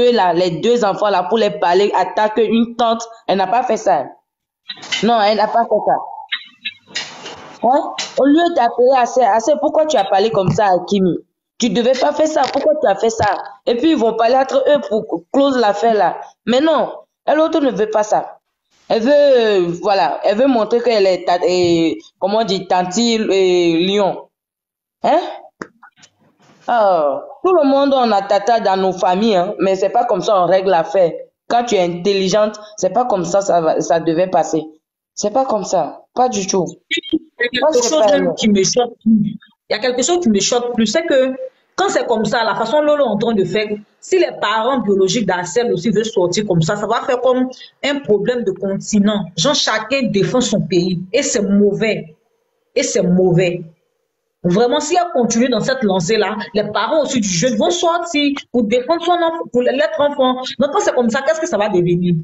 deux enfants là, pour les parler, attaquer une tante, elle n'a pas fait ça. Non, elle n'a pas fait ça. Hein? Au lieu d'appeler assez, pourquoi tu as parlé comme ça à Kimi? Tu devais pas faire ça, pourquoi tu as fait ça? Et puis ils vont parler entre eux pour close l'affaire là. Mais non, l'autre ne veut pas ça. Elle veut, elle veut montrer qu'elle est, comment on dit, Tanti Lion. Hein? Tout le monde, on a tata dans nos familles, hein, mais c'est pas comme ça on règle l'affaire. Quand tu es intelligente, c'est pas comme ça ça devait passer. C'est pas comme ça, pas du tout. Il y a quelque chose qui me choque plus. Il y a quelque chose qui me choque plus, c'est que quand c'est comme ça, la façon Lolo est en train de faire, si les parents biologiques d'Assel aussi veulent sortir comme ça va faire comme un problème de continent. Genre, chacun défend son pays. Et c'est mauvais. Vraiment, si elle continue dans cette lancée-là, les parents aussi du jeune vont sortir pour défendre son enfant, pour l'être enfant. Donc, quand c'est comme ça, qu'est-ce que ça va devenir?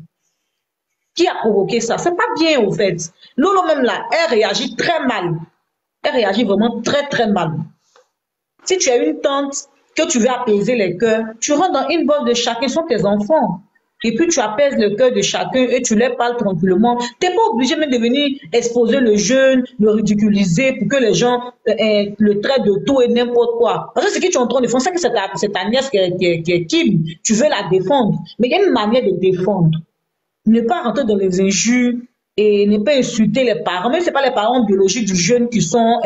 Qui a provoqué ça? C'est pas bien, au fait. Lolo, même là, elle réagit très mal. Elle réagit vraiment très, très mal. Si tu as une tante que tu veux apaiser les cœurs, tu rentres dans une boîte de chacun, sont tes enfants. Et puis tu apaises le cœur de chacun et tu leur parles tranquillement. Tu n'es pas obligé même de venir exposer le jeune, le ridiculiser pour que les gens le traitent de tout et n'importe quoi. Parce que ce que tu es en train de faire, c'est que c'est ta nièce qui est Kim. Tu veux la défendre. Mais il y a une manière de défendre. Ne pas rentrer dans les injures et ne pas insulter les parents. Même ce n'est pas les parents biologiques du jeune qui sont...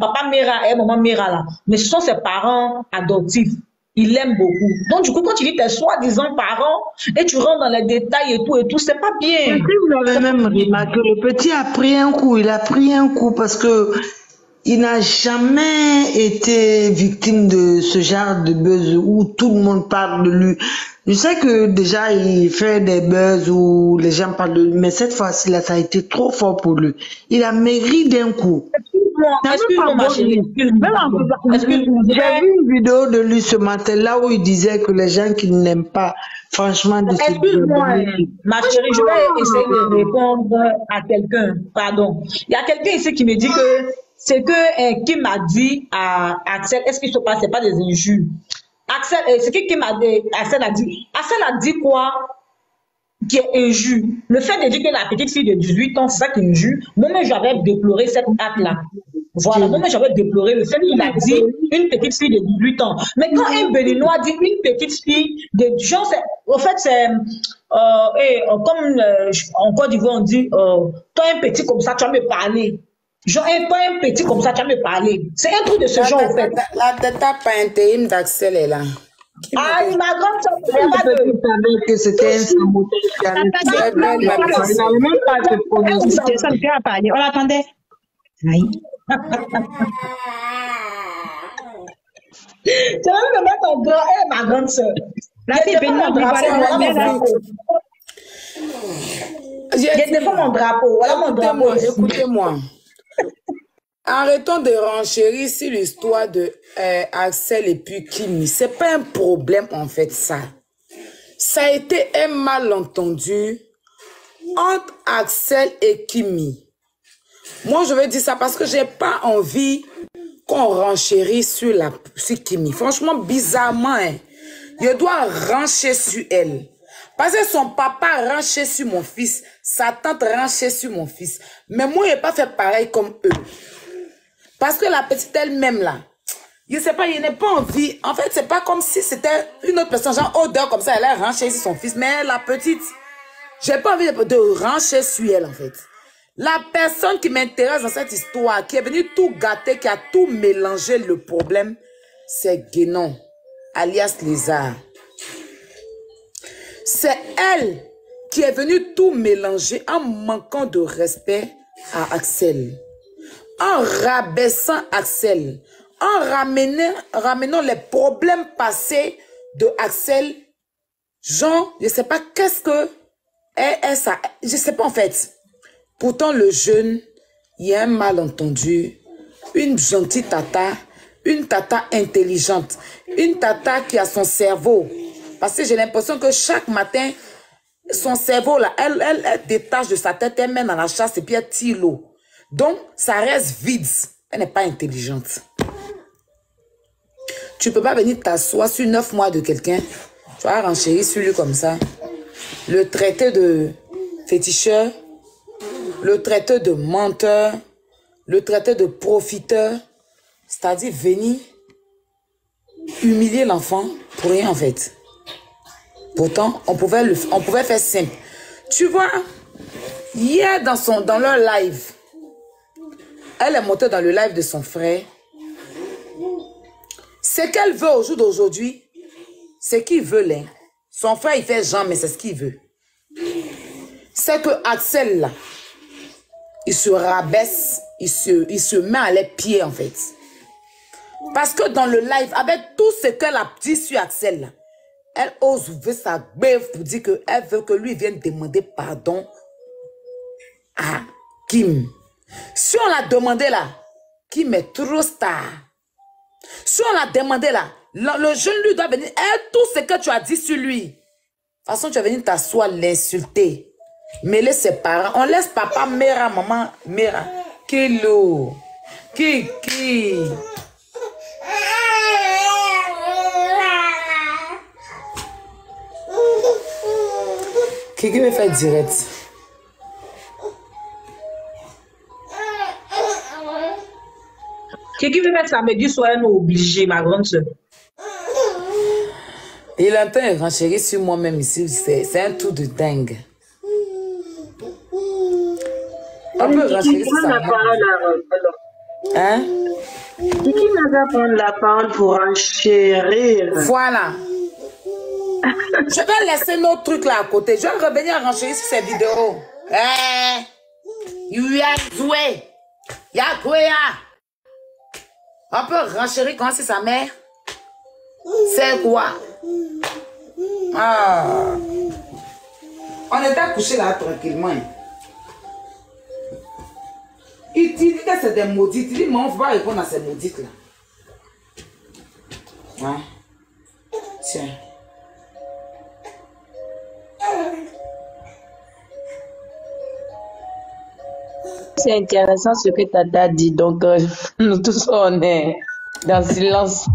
papa Mera et maman Mera là, mais ce sont ses parents adoptifs. Il l'aime beaucoup. Donc, du coup, quand tu dis tes soi-disant parents et tu rentres dans les détails et tout, c'est pas bien. Vous avez même remarqué, le petit a pris un coup, il a pris un coup parce que il n'a jamais été victime de ce genre de buzz où tout le monde parle de lui. Je sais que déjà il fait des buzz où les gens parlent de lui, mais cette fois-ci là, ça a été trop fort pour lui. Il a maigri d'un coup. Excuse-moi, ma chérie. J'ai vu une vidéo de lui ce matin là où il disait que les gens qui n'aiment pas, franchement, excuse-moi, ma chérie, je vais essayer de répondre à quelqu'un. Pardon. Il y a quelqu'un ici qui me dit que c'est que qui m'a dit à Axel, est-ce qu'il se passe pas des injures? Axel, c'est qui m'a dit, Axel a dit quoi? Qui est injure. Le fait de dire que la petite fille de 18 ans, c'est ça qui est injure, moi-même j'avais déploré cette acte-là. Voilà, moi-même j'avais déploré le fait qu'il a dit une petite fille de 18 ans. Mais quand un Béninois dit une petite fille de genre, en fait, c'est comme en Côte d'Ivoire, on dit toi un petit comme ça, tu vas me parler. Genre, toi un petit comme ça, tu vas me parler. C'est un truc de ce genre, en fait. La data pas intérim d'Axel est là. Ah, ma grande soeur, il savait que c'était un sabotage qui allait se faire. Il n'avait même pas de prononcer. Ça me fait à parler. On l'attendait. Aïe. Tu vas me mettre en grand, ma grande soeur. La fille bénie, on j'ai défendu mon drapeau. Voilà mon drapeau. Écoutez-moi. Arrêtons de renchérir sur l'histoire de Axel et puis Kimi. C'est pas un problème en fait ça. Ça a été un malentendu entre Axel et Kimi. Moi, je vais dire ça parce que j'ai pas envie qu'on renchérisse sur Kimi. Franchement, bizarrement, hein, je dois rencher sur elle. Parce que son papa renchait sur mon fils, sa tante renchait sur mon fils. Mais moi, je n'ai pas fait pareil comme eux. Parce que la petite elle-même, là, je sais pas, il n'a pas envie. En fait, c'est pas comme si c'était une autre personne, genre odeur comme ça, elle a renché sur son fils. Mais la petite, j'ai pas envie de rencher sur elle, en fait. La personne qui m'intéresse dans cette histoire, qui est venue tout gâter, qui a tout mélangé le problème, c'est Guénon, alias Lézard. C'est elle qui est venue tout mélanger en manquant de respect à Axel. En rabaissant Axel. En ramenant les problèmes passés de Axel. Genre, je ne sais pas qu'est-ce que ça. Je ne sais pas en fait. Pourtant, le jeune, il y a un malentendu. Une gentille tata. Une tata intelligente. Une tata qui a son cerveau. Parce que j'ai l'impression que chaque matin, son cerveau, là, elle détache de sa tête, elle mène dans la chasse et puis elle tire l'eau. Donc, ça reste vide. Elle n'est pas intelligente. Tu ne peux pas venir t'asseoir sur 9 mois de quelqu'un. Tu vas renchérir sur lui comme ça. Le traiter de féticheur. Le traiter de menteur. Le traiter de profiteur. C'est-à-dire venir humilier l'enfant pour rien en fait. Pourtant, on pouvait faire simple. Tu vois, hier dans leur live, elle est montée dans le live de son frère. Ce qu'elle veut au jour d'aujourd'hui, c'est qu'il veut là. Son frère, il fait genre, mais c'est ce qu'il veut. C'est que Axel, là, il se rabaisse, il se met à les pieds, en fait. Parce que dans le live, avec tout ce qu'elle a dit sur Axel, là, elle ose ouvrir sa bœuf pour dire qu'elle veut que lui vienne demander pardon à Kim. Si on l'a demandé là, Kim est trop star. Si on l'a demandé là, le jeune lui doit venir, tout ce que tu as dit sur lui. De toute façon, tu vas venir t'asseoir, l'insulter. Mêler ses parents. On laisse papa, Mera, maman, Mera. Kilo. Kiki. Kiki me fait direct. Kiki me fait samedi soir, elle est obligée, ma grande soeur. Il a un peu renchéri sur moi-même ici. C'est un tout de dingue. On peut renchérir sur ça. Hein? Kiki n'a pas prendre la parole pour enchérir. Voilà. Je vais laisser nos trucs là à côté. Je vais revenir renchérir sur ces vidéos. On peut renchérir quand c'est sa mère. C'est quoi? Ah. On était couché là tranquillement. Il dit que c'est des maudites. Il dit, mais on ne va pas répondre à ces maudites là. Hein? Tiens. C'est intéressant ce que Tata dit, donc nous tous on est dans le silence.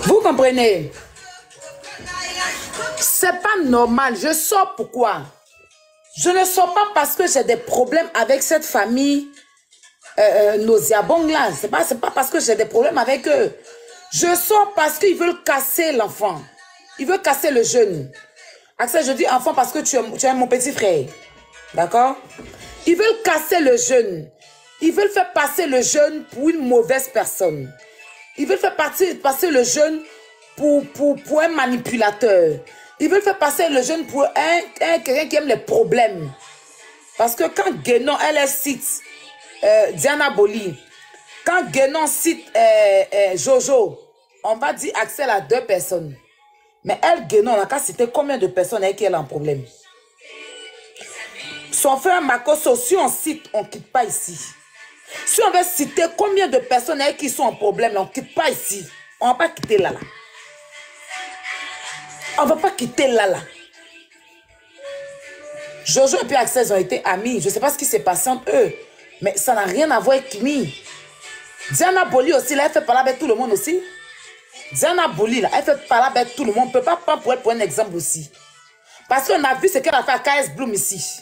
Vous comprenez? C'est pas normal. Je sors pourquoi? Je ne sors pas parce que j'ai des problèmes avec cette famille nauséabonde là. C'est pas parce que j'ai des problèmes avec eux. Je sors parce qu'ils veulent casser l'enfant. Ils veulent casser le jeune. Axel, je dis enfant parce que tu es mon petit frère. D'accord? Ils veulent casser le jeune. Ils veulent faire passer le jeune pour une mauvaise personne. Ils veulent faire passer le jeune pour un manipulateur. Ils veulent faire passer le jeune pour quelqu'un qui aime les problèmes. Parce que quand Guénon, elle cite Diana Boli, quand Guénon cite Jojo, on va dire Axel à 2 personnes. Mais elle, Guénon, on a qu'à citer combien de personnes avec qui elle a un problème. Son frère Makoso, si on cite, on ne quitte pas ici. Si on veut citer combien de personnes qui sont en problème, on ne quitte pas ici. On ne va pas quitter là. On ne va pas quitter là. Jojo et puis Axel ont été amis. Je ne sais pas ce qui s'est passé entre eux. Mais ça n'a rien à voir avec Kimi. Diana Boli aussi, là, elle fait parler avec tout le monde aussi. Diana Boli, là, elle fait parler avec tout le monde. On ne peut pas prendre pour elle pour un exemple aussi. Parce qu'on a vu ce qu'elle a fait à KS Bloom ici.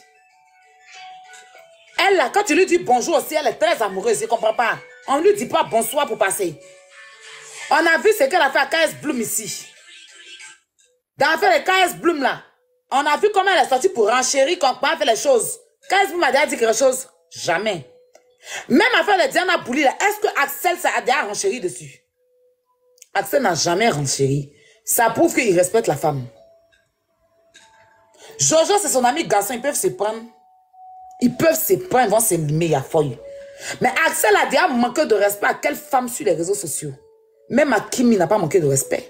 Elle, là, quand tu lui dis bonjour aussi, elle est très amoureuse. Je ne comprends pas. On ne lui dit pas bonsoir pour passer. On a vu ce qu'elle a fait à KS Bloom ici. Dans l'affaire de KS Bloom, là, on a vu comment elle est sortie pour renchérir quand elle fait les choses. KS Bloom a déjà dit quelque chose? Jamais. Même affaire de Diana Bouli, là, est-ce que Axel a déjà renchéri dessus? Axel n'a jamais renchéri. Ça prouve qu'il respecte la femme. Jojo, c'est son ami garçon, ils peuvent se prendre. Ils peuvent se prendre, ils vont s'aimer à folie. Mais Axel a déjà manqué de respect à quelle femme sur les réseaux sociaux? Même à Kimi n'a pas manqué de respect.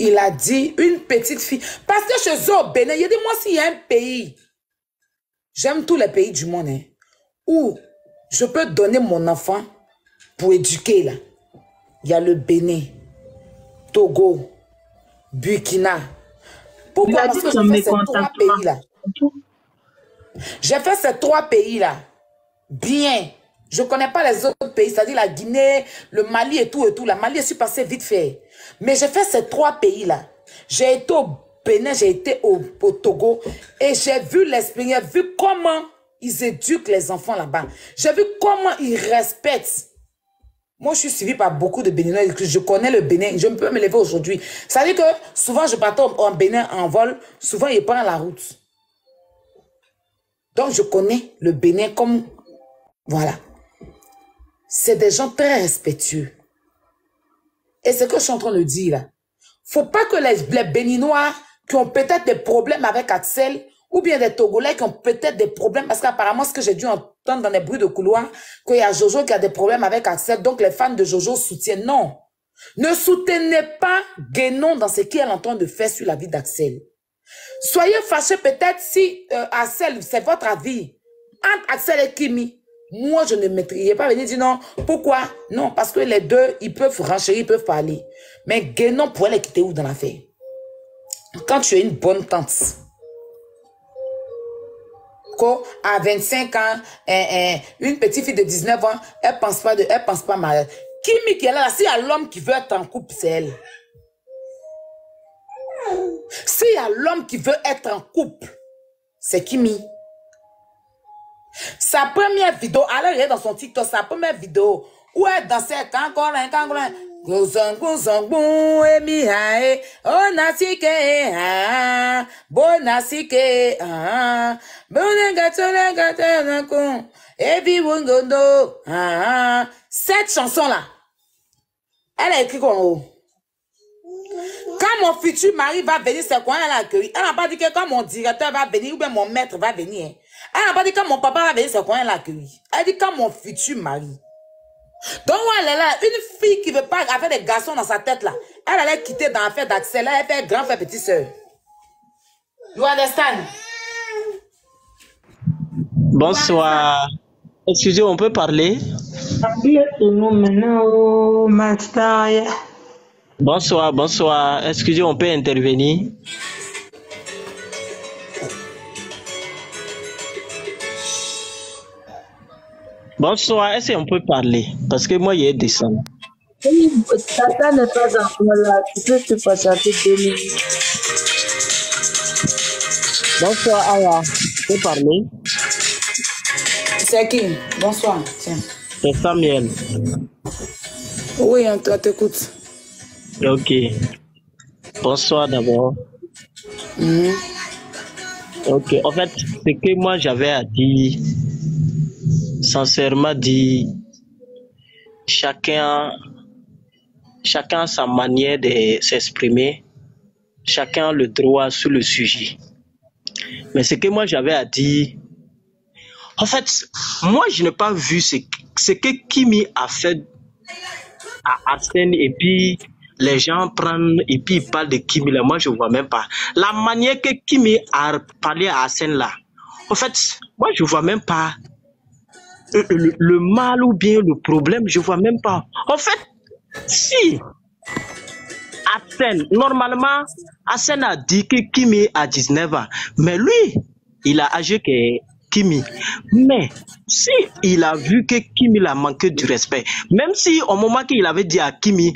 Il a dit une petite fille. Parce que chez eux au Bénin, il a dit moi s'il y a un pays, j'aime tous les pays du monde, hein, où je peux donner mon enfant pour éduquer là. Il y a le Bénin, Togo, Burkina. Pourquoi? Parce que j'ai fait ces 3 pays là. J'ai fait ces 3 pays là. Bien. Je ne connais pas les autres pays, c'est-à-dire la Guinée, le Mali et tout. La Mali, je suis passé vite fait. Mais j'ai fait ces 3 pays-là. J'ai été au Bénin, j'ai été au Togo. Et j'ai vu l'expérience, j'ai vu comment ils éduquent les enfants là-bas. J'ai vu comment ils respectent. Moi, je suis suivie par beaucoup de Béninois. Je connais le Bénin. Je peux me lever aujourd'hui. Ça veut dire que souvent, je partais en Bénin en vol. Souvent, ils prennent la route. Donc, je connais le Bénin comme... Voilà. C'est des gens très respectueux. Et c'est ce que je suis en train de dire là. Faut pas que les Béninois qui ont peut-être des problèmes avec Axel ou bien des Togolais qui ont peut-être des problèmes, parce qu'apparemment ce que j'ai dû entendre dans les bruits de couloir, qu'il y a Jojo qui a des problèmes avec Axel, donc les fans de Jojo soutiennent. Non. Ne soutenez pas Guénon dans ce qu'elle est en train de faire sur la vie d'Axel. Soyez fâchés peut-être si Axel, c'est votre avis. Entre Axel et Kimi, moi, je ne m'étais pas venu dire non. Pourquoi? Non, parce que les deux, ils peuvent renchérir, ils peuvent parler. Mais Guénon pourrait les quitter où dans l'affaire? Quand tu es une bonne tante, à 25 ans, une petite fille de 19 ans, elle pense pas mariage. Kimi qui est là, s'il y a l'homme qui veut être en couple, c'est elle. S'il y a l'homme qui veut être en couple, c'est Kimi. Sa première vidéo, allez regarder dans son TikTok, sa première vidéo, où elle dansait kangorin. Cette chanson-là, elle a écrit en haut. Quand mon futur mari va venir, c'est quoi elle a accueilli? Elle n'a pas dit que quand mon directeur va venir ou bien mon maître va venir. Elle n'a pas dit quand mon papa va venir, c'est quoi elle a accueilli? Elle dit quand mon futur mari. Donc elle est là, une fille qui ne veut pas avoir des garçons dans sa tête là. Elle allait quitter dans l'affaire d'Axel, elle fait grand frère, petite soeur. You understand? Bonsoir. Excusez, on peut parler? Bonsoir, bonsoir. Excusez, on peut intervenir? Bonsoir, est-ce qu'on peut parler? Parce que moi, il est descendu. Tata n'est pas encore là. Tu peux te patienter 2 minutes. Bonsoir, Aya. Tu peux parler? C'est qui? Bonsoir. Tiens. C'est Samuel. Oui, on t'écoute. Ok. Bonsoir d'abord. Ok. En fait, ce que moi j'avais à dire, sincèrement dit, chacun a sa manière de s'exprimer, chacun a le droit sur le sujet. Mais ce que moi j'avais à dire, en fait, moi je n'ai pas vu ce que Kimi a fait à Arsène et puis les gens prennent et puis ils parlent de Kimi là, moi je vois même pas. La manière que Kimi a parlé à Arsène là, En fait, moi, je vois même pas le mal ou bien le problème, je vois même pas. En fait, si Asen, normalement, Asen a dit que Kimi a 19 ans, mais lui, il a âgé que Kimi. Mais si il a vu que Kimi l'a manqué du respect, même si au moment qu'il avait dit à Kimi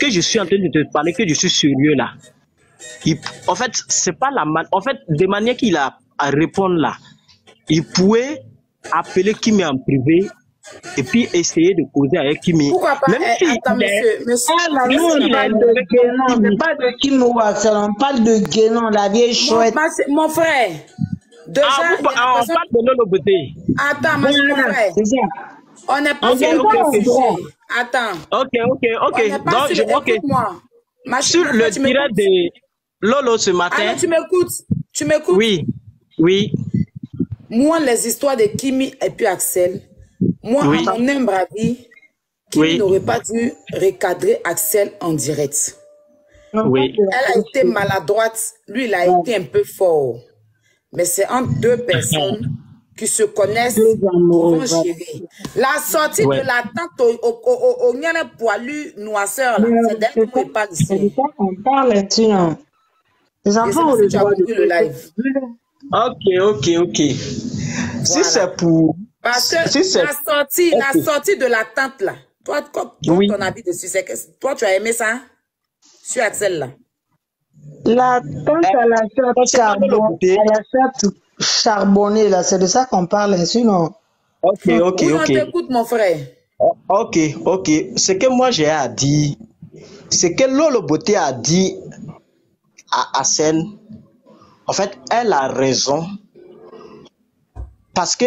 que je suis en train de te parler, que je suis sérieux là, en fait, c'est pas la en fait, de manière qu'il a à répondre là, il pouvait appeler Kimi en privé et puis essayer de causer avec Kimi. Pourquoi pas? Même si Attends, monsieur. Nous, on parle de Guénon, pas de Kimi Ouassel, on parle de Guénon, la vieille chouette. Mon frère. Déjà, on parle de Lolo Beauté. Attends, mon frère. On n'est pas sur le sujet. Attends. Ok. Donc, écoute-moi. Sur le direct de Lolo ce matin. Alors, tu m'écoutes? Oui. Moi, les histoires de Kimi et puis Axel, moi, à mon humble avis, Kimi n'aurait pas dû recadrer Axel en direct. Oui. Elle a été maladroite, lui, il a été un peu fort. Mais c'est entre deux personnes qui se connaissent, qui vont gérer. La sortie de la tante au Nyane poilu noisseur, c'est d'elle qui parle ici. C'est de ça qu'on parle maintenant. Les enfants ont le droit de le live. Ok. Voilà. Si c'est pour... Parce que la sortie de la tante là, toi, ton avis dessus, c'est que toi, tu as aimé ça sur Axel là? La tante à la chatte charbonnée là, c'est de ça qu'on parle, sinon. Ok. On t'écoute, mon frère. Ok. Ce que moi j'ai à dire, c'est que Lolo Beauté a dit à Asen, en fait, elle a raison. Parce que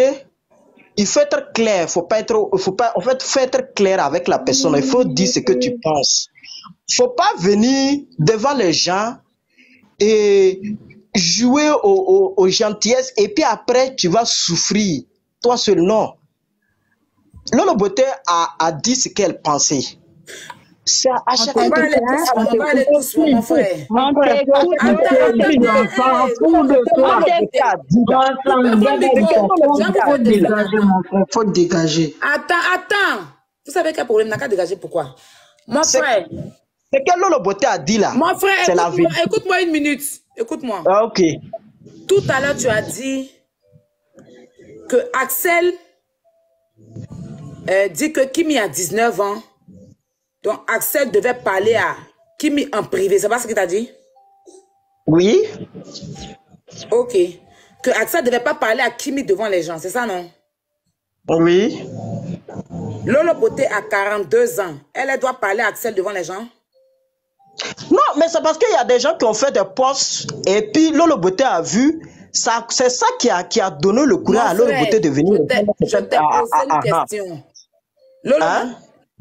il faut être clair, faut pas, en fait, faut être clair avec la personne. Il faut dire ce que tu penses. Faut pas venir devant les gens et jouer aux gentillesses et puis après tu vas souffrir. Toi seul, non. Lolo Beauté a dit ce qu'elle pensait. C'est à chaque fois. On va aller tous, mon frère. Faut dégager. Attends. Vous savez quel problème n'a qu'à dégager, pourquoi? Mon frère. C'est que Lolo Beauté a dit là. Mon frère, écoute-moi une minute. Écoute-moi. Ok. Tout à l'heure, tu as dit que Axel dit que Kimi a 19 ans. Donc, Axel devait parler à Kimi en privé. C'est pas ce que tu as dit? Oui. Ok. Que Axel ne devait pas parler à Kimi devant les gens. C'est ça, non? Oui. Lolo Beauté a 42 ans. Elle doit parler à Axel devant les gens? Non, mais c'est parce qu'il y a des gens qui ont fait des posts et puis Lolo Beauté a vu. C'est ça qui a donné le courage à Lolo Beauté de venir. Je t'ai posé une question. Lolo,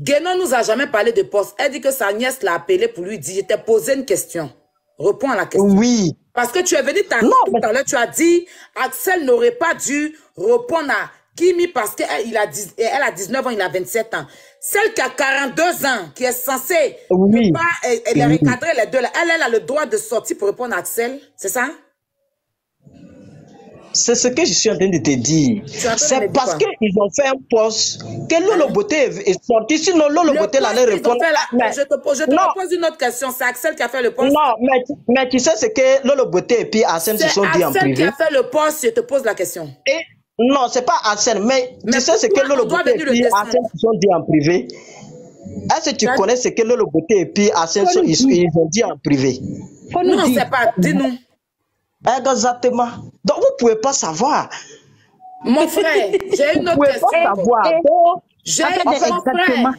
Guénon nous a jamais parlé de poste. Elle dit que sa nièce l'a appelé pour lui dire, je t'ai posé une question. Réponds à la question. Oui. Parce que tu es venu tout à l'heure, tu as dit, Axel n'aurait pas dû répondre à Kimi parce qu'elle a 19 ans, il a 27 ans. Celle qui a 42 ans, qui est censée ne pas elle recadrer les deux, elle a le droit de sortir pour répondre à Axel, c'est ça? C'est ce que je suis en train de te dire. C'est parce qu'ils ont fait un post que Lolo Beauté est sorti. Sinon, Lolo Beauté allait répondre. Je te pose une autre question. C'est Axel qui a fait le post. Non, mais tu sais ce que Lolo Beauté et puis Asen se sont dit en privé. C'est Axel qui a fait le post, je te pose la question. Non, c'est pas Asen, mais tu sais ce que Lolo Beauté et puis Asen se sont dit en privé. Est-ce que tu connais ce que Lolo Beauté et puis Asen ils ont dit en privé? Non, c'est pas. Dis-nous. Exactement. Donc, vous ne pouvez pas savoir. Mon frère, j'ai une autre question. J'ai mon frère.